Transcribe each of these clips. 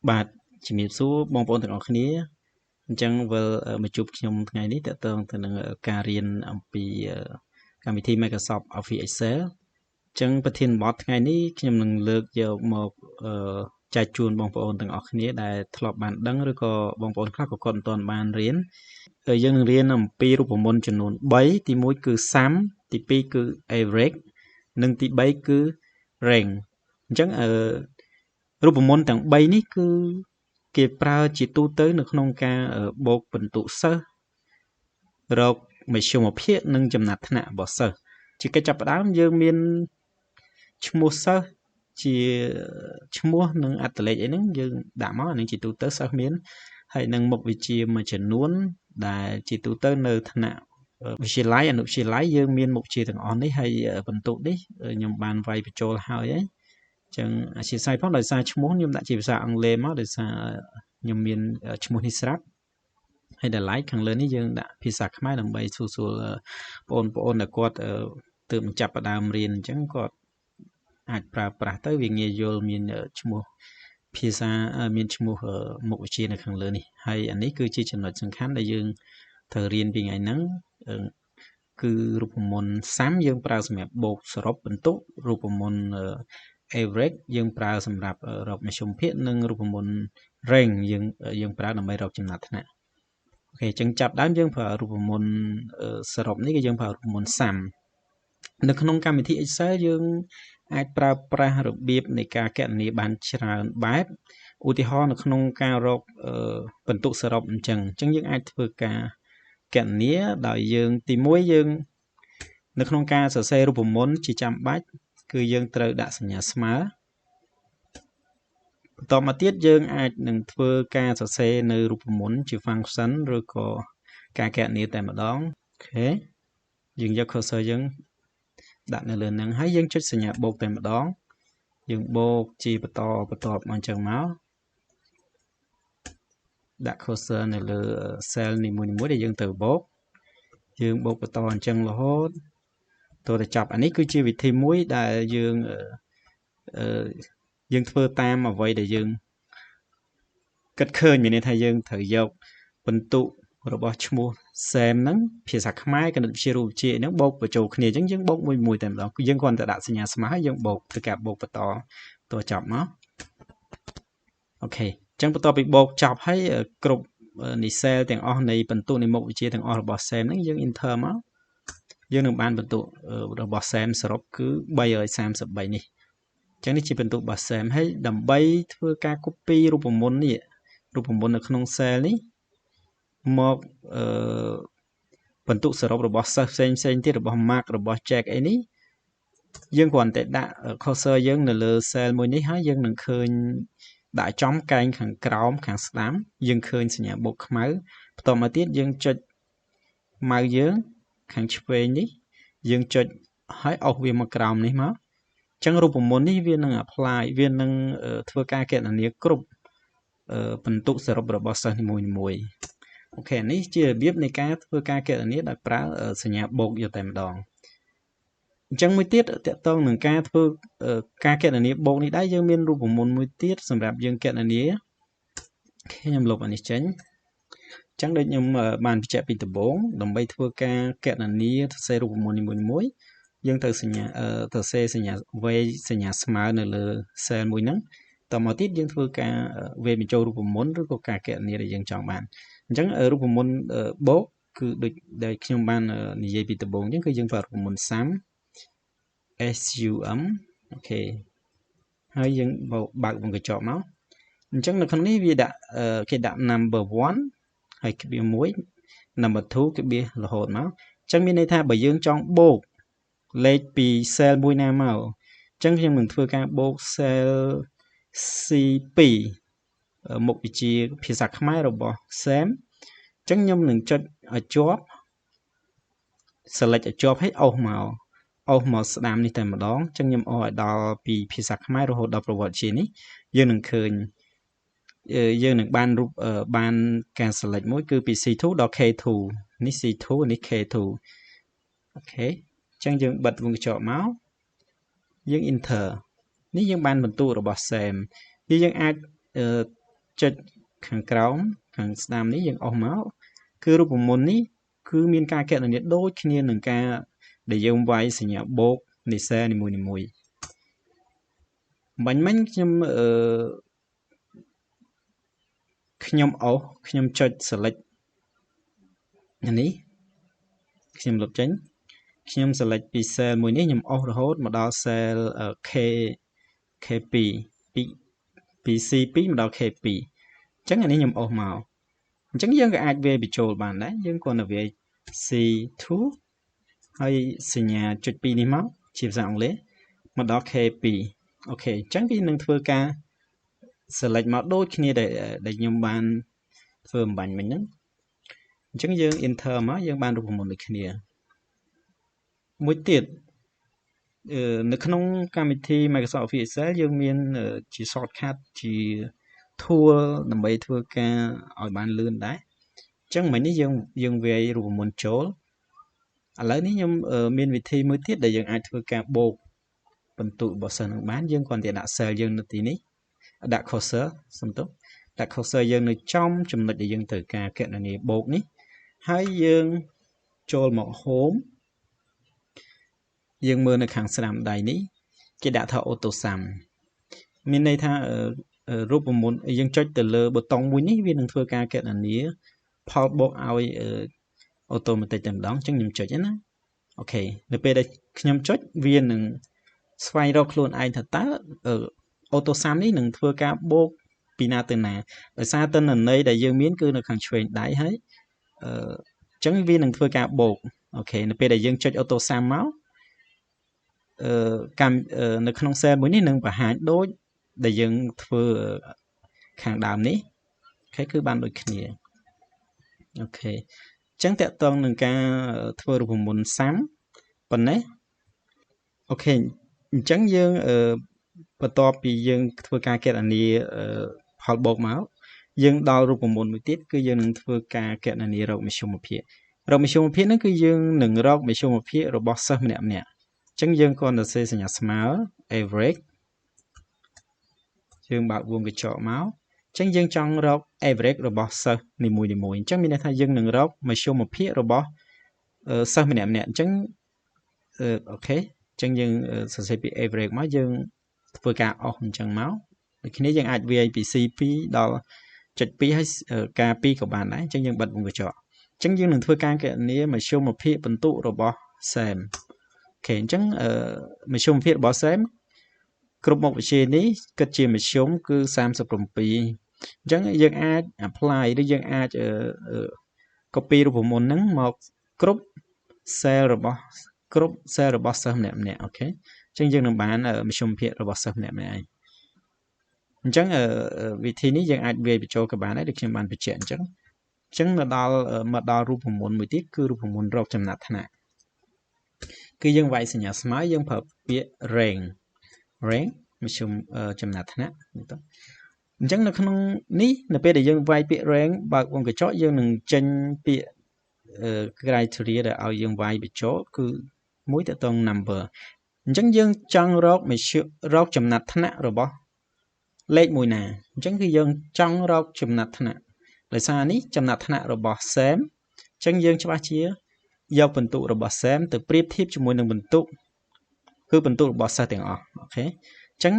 បាទជំរាបសួរបងប្អូនទាំងអស់គ្នាអញ្ចឹងវិលមកជួបខ្ញុំថ្ងៃនេះតើតើទៅនឹងការរៀនអំពីកម្មវិធី Microsoft Office Excel អញ្ចឹងប្រធានបទថ្ងៃនេះខ្ញុំនឹងលើកយកមកចែកជូនបងប្អូនទាំងអស់គ្នាដែលធ្លាប់បានដឹងឬក៏បងប្អូនខ្លះក៏គាត់មិនទាន់បានរៀនយើងនឹងរៀនអំពីរូបមន្តចំនួន3ទី1គឺ sum ទី2គឺ average និងទី3គឺ range អញ្ចឹងរូបមន្តទាំង3នេះគឺគេប្រើជាទូទៅនៅក្នុងការបូកពិន្ទុសិស្សរកមធ្យមភាគនិងចំណាត់ថ្នាក់របស់សិស្សជាកិច្ចចាប់ផ្ដើមយើងមានឈ្មោះសិស្សជាឈ្មោះនិងអត្តលេខអីហ្នឹងយើងដាក់មកអានេះជាទូទៅសិស្សមានហើយនឹងមុខវិជ្ជាមួយចំនួនដែលជាទូទៅនៅថ្នាក់វិទ្យាល័យអនុវិទ្យាល័យយើងមានមុខវិជ្ជាទាំងអស់នេះហើយបន្ទុកនេះខ្ញុំបានវាយបញ្ចូលហើយហើយចឹងអធិស្ឋានផងដោយសារឈ្មោះខ្ញុំដាក់ជាភាសាអង់គ្លេសមកដោយសារខ្ញុំមានឈ្មោះនេះស្រាប់ហើយដល់ like ខាងលើនេះយើងដាក់ភាសាខ្មែរដើម្បីសួរបងប្អូនដែលគាត់ទើបចាប់ផ្ដើមរៀនអញ្ចឹងគាត់អាចប្រើប្រាស់ទៅវាងាយយល់មានឈ្មោះភាសាមានឈ្មោះមុខវិជ្ជានៅខាងលើនេះហើយអានេះគឺជាចំណុចសំខាន់ដែលយើងត្រូវរៀនពីថ្ងៃហ្នឹងគឺរូបមន្ត sum យើងប្រើសម្រាប់បូកសរុបបន្ទុករូបមន្ត average យើងប្រើសម្រាប់រកមធ្យមភាគនិងរូបមន្ត range យើងប្រើដើម្បីរកចំណាត់ថ្នាក់អូខេអញ្ចឹងចាប់ដើមយើងប្រើរូបមន្តសរុបនេះគឺយើងប្រើរូបមន្ត sum នៅក្នុងកម្មវិធី Excel យើងអាចប្រើប្រាស់របៀបនៃការគណនាបានច្រើនបែបឧទាហរណ៍នៅក្នុងការរកបន្ទុកសរុបអញ្ចឹងយើងអាចធ្វើការគណនាដោយយើងទី1យើងនៅក្នុងការសរសេររូបមន្តជាចាំបាច់គឺយើងត្រូវដាក់សញ្ញាស្មើបន្តមកទៀតយើងអាចនឹងធ្វើការសរសេរនៅរូបមន្តជា function ឬក៏ការគណនាតែម្ដងអូខេយើងយក cursor យើងដាក់នៅលើហ្នឹងហើយយើងចុចសញ្ញាបូកតែម្ដងយើងបូកជាបន្តមកអញ្ចឹងមកដាក់ cursor នៅលើ cell នីមួយៗដែលយើងត្រូវបូកយើងបូកបន្តអញ្ចឹងរហូតតទៅចប់អានេះគឺជាវិធីមួយដែលយើងធ្វើតាមអ្វីដែលយើងគិតឃើញមានន័យថាយើងត្រូវយកបន្ទុករបស់ឈ្មោះ same ហ្នឹងភាសាខ្មែរគណិតវិទ្យារូបវិទ្យាហ្នឹងបូកបញ្ចូលគ្នាអញ្ចឹងយើងបូកមួយតែម្ដងគឺយើងគ្រាន់តែដាក់សញ្ញាស្មើហើយយើងបូកទៅការបូកបន្តតចប់មកអូខេអញ្ចឹងបន្ទាប់ពីបូកចប់ហើយគ្រប់នី cell ទាំងអស់នៃបន្ទុកនៃមុខវិជ្ជាទាំងអស់របស់ same ហ្នឹងយើង enter មកយើងនឹងបានបន្ទុករបស់ same សរុបគឺ333នេះអញ្ចឹងនេះជាបន្ទុករបស់ same ហើយដើម្បីធ្វើការ copy រូបមន្តនេះរូបមន្តនៅក្នុង cell នេះមកបន្ទុកសរុបរបស់សិស្សផ្សេងទៀតរបស់ Mark របស់ Jack អីនេះយើងគ្រាន់តែដាក់ cursor យើងនៅលើ cell មួយនេះហើយយើងនឹងឃើញដាក់ចំកែងខាងក្រោមខាងស្ដាំយើងឃើញសញ្ញាបូកខ្មៅបន្តមកទៀតយើងចុចម៉ៅយើងខាងឆ្វេងនេះយើងចុចឲ្យអុសវាមកក្រោមនេះមកអញ្ចឹងរូបមន្តនេះវានឹង apply វានឹងធ្វើការគណនាគ្រប់បន្ទុកសរុបរបស់សិស្សនីមួយអូខេនេះជារបៀបនៃការធ្វើការគណនាដោយប្រើសញ្ញាបូកយកតែម្ដងអញ្ចឹងមួយទៀតតកតងនឹងការធ្វើការគណនាបូកនេះដែរយើងមានរូបមន្តមួយទៀតសម្រាប់យើងគណនាខ្ញុំលុបអានេះចេញអញ្ចឹងដូចខ្ញុំបានបញ្ជាក់ពីដំបូងដើម្បីធ្វើការគណនាសរសេររូបមន្តនីមួយយើងត្រូវសរសេរសញ្ញាវេសញ្ញាស្មើនៅលើ cell មួយហ្នឹងតមកទៀតយើងធ្វើការវេបញ្ចូលរូបមន្តឬក៏ការគណនាដែលយើងចង់បានអញ្ចឹងរូបមន្តបូកគឺដូចដែលខ្ញុំបាននិយាយពីដំបូងអញ្ចឹងគឺយើងប្រើរូបមន្ត sum sum អូខេហើយយើងបើកវងកញ្ចក់មកអញ្ចឹងនៅក្នុងនេះវាដាក់គេដាក់ number 1ហើយក្បៀស1 number 2ក្បៀសរហូតមកអញ្ចឹងមានន័យថាបើយើងចង់បូកលេខពី cell មួយណាមកអញ្ចឹងខ្ញុំនឹងធ្វើការបូក cell C2 មុខវិជ្ជាភាសាខ្មែររបស់ Sam អញ្ចឹងខ្ញុំនឹងចុចឲ្យជាប់ select ឲ្យជាប់ហើយអូសមកស្ដាំនេះតែម្ដងអញ្ចឹងខ្ញុំអូសឲ្យដល់ពីភាសាខ្មែររហូតដល់ប្រវត្តិជានេះយើងនឹងឃើញយើងនឹងបានរូបបានការ select មួយគឺពី C2 ដល់ K2 នេះ C2 នេះ K2 អូខេអញ្ចឹងយើងបិទវងកញ្ចក់មកយើង enter នេះយើងបានបន្ទុករបស់ Sam យើងអាច chất khángក្រោមខាងស្ដាំនេះយើងអស់មកគឺរូបមន្តនេះគឺមានការកណនាដូចគ្នានឹងការដែលយើងវាយសញ្ញាបូកនៃសេនីមួយៗបាញ់មិញខ្ញុំខ្ញុំចុច select នេះខ្ញុំលុបចេញខ្ញុំ select ពី cell មួយនេះខ្ញុំអស់រហូតមកដល់ cell K2 ពី C2 មកដល់ K2 អញ្ចឹងអានេះខ្ញុំអស់មកអញ្ចឹងយើងក៏អាចវាយបញ្ចូលបានដែរយើងគ្រាន់តែវាយ C2 ហើយសញ្ញាចុច2នេះមកជាភាសាអង់គ្លេសមកដល់ K2 អូខេអញ្ចឹងវានឹងធ្វើការ select មកដូចគ្នាដែលខ្ញុំបានធ្វើអំបញ្ញមិញហ្នឹងអញ្ចឹងយើង enter មកយើងបានរូបមន្តដូចគ្នាមួយទៀតនៅក្នុងកម្មវិធី Microsoft Office Excel យើងមានជា shortcut ជា tool ដើម្បីធ្វើការឲ្យបានលឿនដែរអញ្ចឹងមិញនេះយើងវាយរូបមន្តចូលឥឡូវនេះខ្ញុំមានវិធីមួយទៀតដែលយើងអាចធ្វើការបូកបន្ទុករបស់សិស្សនឹងបានយើងគ្រាន់តែដាក់ cell យើងនៅទីនេះដាក់ cursor សំទោសដាក់ cursor យើងនៅចំចំណុចដែលយើងត្រូវការកណនាបូកនេះហើយយើងចូលមក home យើងមើលនៅខាងស្ដាំដៃនេះគេដាក់ថា auto sum មានន័យថារូបមន្តយើងចុចទៅលើប៊ូតុងមួយនេះវានឹងធ្វើការកណនាផលបូកឲ្យautomatic តែម្ដងអញ្ចឹងខ្ញុំចុចណាអូខេនៅពេលដែលខ្ញុំចុចវានឹងស្វែងរកខ្លួនឯងថាតើauto sum នេះនឹងធ្វើការបូកពីណាទៅណាដោយសារទិន្នន័យដែលយើងមានគឺនៅខាងឆ្វេងដៃហើយអញ្ចឹងវានឹងធ្វើការបូកអូខេនៅពេលដែលយើងចុច auto sum មកនៅក្នុង cell មួយនេះនឹងបង្ហាញដូចដែលយើងធ្វើខាងដើមនេះអូខេគឺបានដូចគ្នាអូខេអញ្ចឹងតកតងនឹងការធ្វើរូបមន្ត sum ប៉ុណ្ណេះអូខេអញ្ចឹងយើងបន្ទាប់ពីយើងធ្វើការកណនាផលបូកមកយើងដល់រូបមន្តមួយទៀតគឺយើងនឹងធ្វើការកណនារកមធ្យមភាពហ្នឹងគឺយើងនឹងរកមធ្យមភាពរបស់សិស្សម្នាក់ៗអញ្ចឹងយើងគ្រាន់តែសេសញ្ញាស្មើ average យើងបើកវងកញ្ចក់មកអញ្ចឹងយើងចង់រក average របស់សិស្សនីមួយៗអញ្ចឹងមានន័យថាយើងនឹងរកមធ្យមភាពរបស់សិស្សម្នាក់ៗអញ្ចឹងអូខេអញ្ចឹងយើងសរសេរពី average មកយើងធ្វើការអស់អញ្ចឹងមកដូចគ្នាយើងអាចវាយពី C2 ដល់0.2ហើយការ 2ក៏បានដែរអញ្ចឹងយើងបិទវងកញ្ចក់អញ្ចឹងយើងនឹងធ្វើការគណនាមធ្យមភាពបន្ទុករបស់ SAM អូខេអញ្ចឹងមធ្យមភាពរបស់ SAM គ្រប់មុខវិជ្ជានេះគិតជាមធ្យមគឺ37អញ្ចឹងយើងអាច apply ឬយើងអាច copy រូបមន្តហ្នឹងមកគ្រប់ cell របស់សិស្សម្នាក់ៗអូខេអញ្ចឹងយើងនឹងបានមធ្យមភាពរបស់សិស្សម្នាក់ៗឯងអញ្ចឹងវិធីនេះយើងអាចវាយបញ្ចូលក៏បានដែរដូចខ្ញុំបានបញ្ជាក់អញ្ចឹងមកដល់រូបមន្តមួយទៀតគឺរូបមន្តរកចំណាត់ថ្នាក់គឺយើងវាយសញ្ញាស្មើយើងប្រើពាក្យ rank មធ្យមចំណាត់ថ្នាក់អញ្ចឹងនៅក្នុងនេះនៅពេលដែលយើងវាយពាក្យ rank បើកវងកញ្ចក់យើងនឹងចេញពាក្យcriteria ដែលឲ្យយើងវាយបញ្ចូលគឺមួយតទៅនឹង number អញ្ចឹងយើងចង់រកចំណាត់ថ្នាក់របស់លេខមួយណាអញ្ចឹងគឺយើងចង់រកចំណាត់ថ្នាក់ដោយសារនេះចំណាត់ថ្នាក់របស់ SAM អញ្ចឹងយើងច្បាស់ជាយកបន្ទុករបស់ SAM ទៅប្រៀបធៀបជាមួយនឹងបន្ទុកគឺបន្ទុករបស់សិស្សទាំងអស់អូខេអញ្ចឹង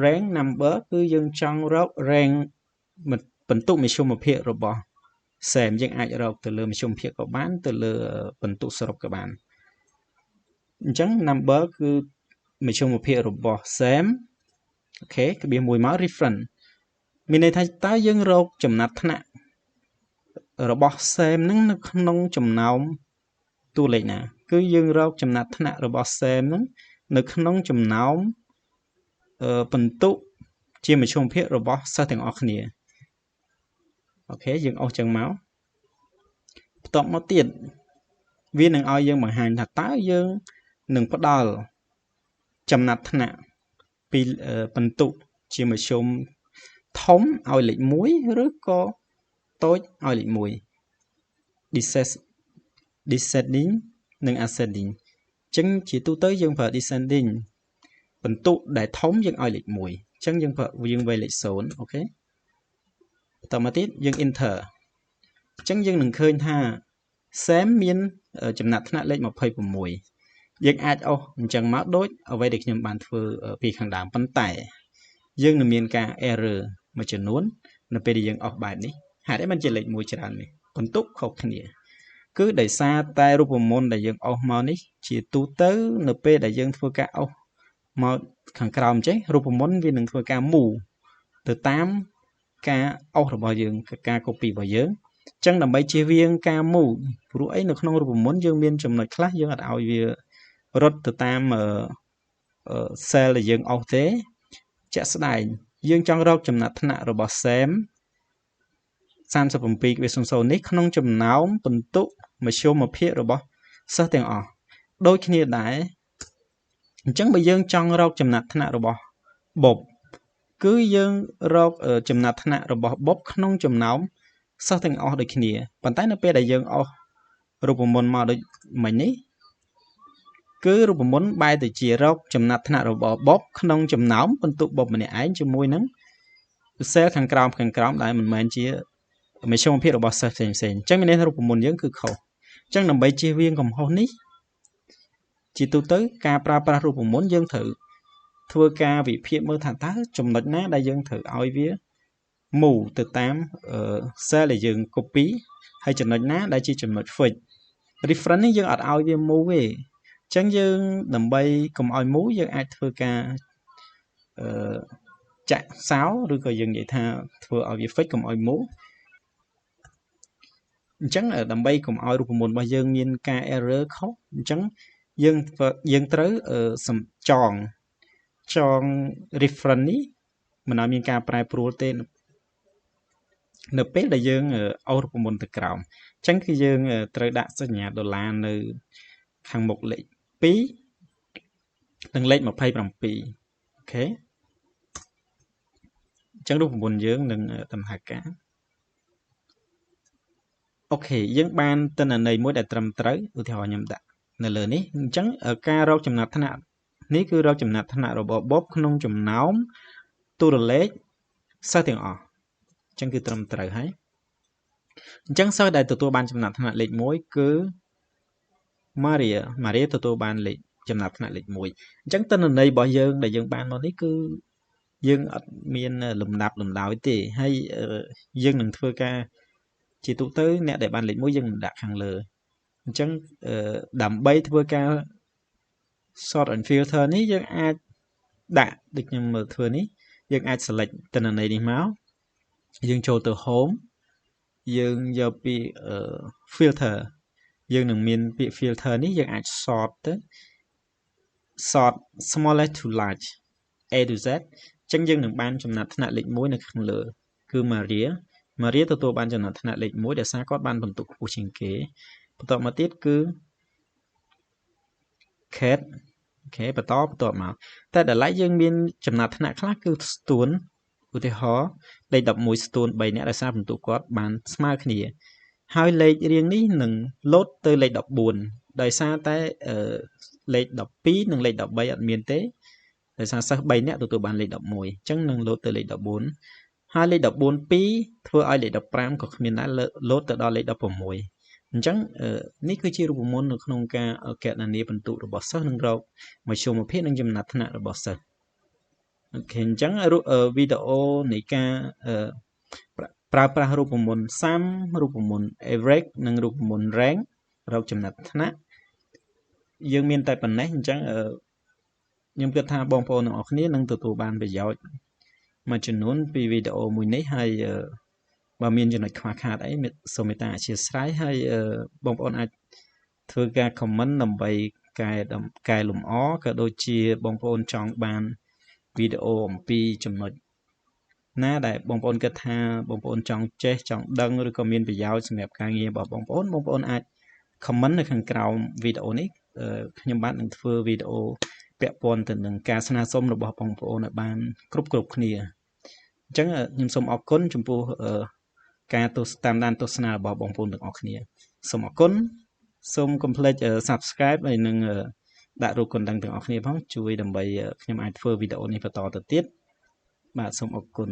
rank number គឺយើងចង់រក rank បន្ទុកមធ្យមភាពរបស់ SAM យើងអាចរកទៅលើមធ្យមភាពក៏បានទៅលើបន្ទុកសរុបក៏បានអញ្ចឹង number គឺមធ្យមភាពរបស់ SAM អូខេក្បៀសមួយមក reference មានន័យថាតើយើងរកចំណាត់ថ្នាក់របស់ SAM ហ្នឹងនៅក្នុងចំណោមតួលេខណាគឺយើងរកចំណាត់ថ្នាក់របស់ SAM ហ្នឹងនៅក្នុងចំណោមបន្ទុកជាមធ្យមភាពរបស់សិស្សទាំងអស់គ្នាអូខេយើងអស់ចឹងមកបន្ទាប់មកទៀតវានឹងឲ្យយើងបង្ហាញថាតើយើងនឹងផ្ដល់ចំណាត់ថ្នាក់ពីបន្ទុកជាមធ្យមធំឲ្យលេខ1ឬក៏តូចឲ្យលេខ1 descending និង ascending អញ្ចឹងជាទូទៅយើងប្រើ descending បន្ទុកដែលធំយើងឲ្យលេខ1អញ្ចឹងយើងវាយលេខ0អូខេ តមកទៀតយើង enter អញ្ចឹងយើងនឹងឃើញថា Sam មានចំណាត់ថ្នាក់លេខ26យើងអាចអស់អញ្ចឹងមកដូចអ្វីដែលខ្ញុំបានធ្វើពីខាងដើមប៉ុន្តែយើងនឹងមានការ error មួយចំនួននៅពេលដែលយើងអស់បែបនេះហេតុអីมันជាលេខ1ច្រើននេះបន្ទុកខុសគ្នាគឺដោយសារតែរូបមន្តដែលយើងអស់មកនេះជាទូទៅនៅពេលដែលយើងធ្វើការអស់មកខាងក្រោមចេះរូបមន្តវានឹងធ្វើការ move ទៅតាមការអស់របស់យើងការ copy របស់យើងអញ្ចឹងដើម្បីជៀសវាងការ move ព្រោះអីនៅក្នុងរូបមន្តយើងមានចំណុចខ្លះយើងអត់ឲ្យវារត់ទៅតាមcell ដែលយើងអស់ទេជាក់ស្ដែងយើងចង់រកចំណាត់ថ្នាក់របស់ Sam 37.00 នេះក្នុងចំណោមបន្ទុកមធ្យមភាពរបស់សិស្សទាំងអស់ដូចគ្នាដែរអញ្ចឹងបើយើងចង់រកចំណាត់ថ្នាក់របស់ Bob គឺយើងរកចំណាត់ថ្នាក់របស់ Bob ក្នុងចំណោមសិស្សទាំងអស់ដូចគ្នាប៉ុន្តែនៅពេលដែលយើងអស់រូបមន្តមកដូចមិញនេះគឺរូបមន្តបែរទៅជារកចំណាត់ថ្នាក់របស់ Bob ក្នុងចំណោមបន្ទុក Bob ម្នាក់ឯងជាមួយនឹង cell ខាងក្រោមដែលមិនមែនជាមធ្យមភាពរបស់សិស្សផ្សេងៗអញ្ចឹងមានន័យថារូបមន្តយើងគឺខុសអញ្ចឹងដើម្បីជៀសវាងកំហុសនេះជាទូទៅការប្រើប្រាស់រូបមន្តយើងត្រូវធ្វើការវិភាគមើលថាតើចំណុចណាដែលយើងត្រូវឲ្យវា move ទៅតាម cell ដែលយើង copy ហើយចំណុចណាដែលជាចំណុច fix reference នេះយើងអត់ឲ្យវា move ទេអញ្ចឹងយើងដើម្បីកុំឲ្យ move យើងអាចធ្វើការចាក់សោឬក៏យើងនិយាយថាធ្វើឲ្យវា fix កុំឲ្យ move អញ្ចឹងដើម្បីកុំឲ្យរូបមន្តរបស់យើងមានការ error ខុសអញ្ចឹងយើងត្រូវចង reference នេះមិនឲ្យមានការប្រែប្រួលទេនៅពេលដែលយើងអស់រូបមន្តទៅក្រោមអញ្ចឹងគឺយើងត្រូវដាក់សញ្ញាដុល្លារនៅខាងមុខលេខ2និងលេខ27អូខេអញ្ចឹងរូបមន្តយើងនឹងដំណើរការអូខេយើងបានទិន្នន័យមួយដែលត្រឹមត្រូវឧទាហរណ៍ខ្ញុំដាក់នៅលើនេះអញ្ចឹងការរកចំណាត់ថ្នាក់នេះគឺរកចំណាត់ថ្នាក់របស់ Bob ក្នុងចំណោមតួលេខសិស្សទាំងអស់អញ្ចឹងគឺត្រឹមត្រូវហើយអញ្ចឹងសិស្សដែលទទួលបានចំណាត់ថ្នាក់លេខ1គឺ Maria ទទួលបានចំណាត់ថ្នាក់លេខ1អញ្ចឹងទិន្នន័យរបស់យើងដែលយើងបានមកនេះគឺយើងអត់មានលំដាប់លំដោយទេហើយយើងនឹងធ្វើការជាទូទៅអ្នកដែលបានលេខ1យើងនឹងដាក់ខាងលើអញ្ចឹងដើម្បីធ្វើការ sort and filter នេះយើងអាចដាក់ដូចខ្ញុំមើលធ្វើនេះយើងអាច select ទិន្នន័យនេះមកយើងចូលទៅ home យើងយកពី filter យើងនឹងមានពាក្យ filter នេះយើងអាច sort ទៅ sort smallest to large A to Z អញ្ចឹងយើងនឹងបានចំណាត់ថ្នាក់លេខ1នៅខាងលើគឺ Maria ទទួលបានចំណាត់ថ្នាក់លេខ1ដោយសារគាត់បានបន្ទុកខ្ពស់ជាងគេបន្ទាប់មកទៀតគឺ Kate អូខេបន្តមកតែដល់ឡែកយើងមានចំណាត់ថ្នាក់ខ្លះគឺស្ទួនឧទាហរណ៍លេខ11ស្ទួន3នាក់ដោយសារបន្ទុកគាត់បានស្មើគ្នាហើយលេខរៀងនេះនឹងលោតទៅលេខ14ដោយសារតែលេខ12និងលេខ13អត់មានទេដោយសារសិស្ស3នាក់ទទួលបានលេខ11អញ្ចឹងនឹងលោតទៅលេខ14ហើយលេខ14 2ធ្វើឲ្យលេខ15ក៏គ្មានដែរលោតទៅដល់លេខ16អញ្ចឹងនេះគឺជារូបមន្តនៅក្នុងការកណនាបន្ទុករបស់សិស្សនិងរកមធ្យមភាពនិងចំណាត់ថ្នាក់របស់សិស្សអូខេអញ្ចឹងវីដេអូនៃការប្រើប្រាស់រូបមន្ត sum រូបមន្ត average និងរូបមន្ត rank រកចំណាត់ថ្នាក់យើងមានតែប៉ុណ្ណេះអញ្ចឹងខ្ញុំគិតថាបងប្អូនទាំងអស់គ្នានឹងទទួលបានប្រយោជន៍មួយចំនួនពីវីដេអូមួយនេះហើយបើមានចំណុចខ្វះខាតអីសូមមេត្តាអធិស្ឋានហើយបងប្អូនអាចធ្វើការ comment ដើម្បីកែលម្អក៏ដូចជាបងប្អូនចង់បានវីដេអូអំពីចំណុចណាដែលបងប្អូនគិតថាបងប្អូនចង់ចេះចង់ដឹងឬក៏មានប្រយោជន៍សម្រាប់ការងាររបស់បងប្អូនអាច comment នៅខាងក្រោមវីដេអូនេះខ្ញុំបាទនឹងធ្វើវីដេអូពាក់ព័ន្ធទៅនឹងការស្នើសុំរបស់បងប្អូនឲ្យបានគ្រប់គ្នាអញ្ចឹងខ្ញុំសូមអរគុណចំពោះការតាមដានទស្សនារបស់បងប្អូនទាំងអស់គ្នាសូមអរគុណសូមកុំភ្លេច subscribe ហើយនឹងដាក់រូបកណ្ដឹងទាំងអស់គ្នាផងជួយដើម្បីខ្ញុំអាចធ្វើវីដេអូនេះបន្តទៅទៀតបាទសូមអរគុណ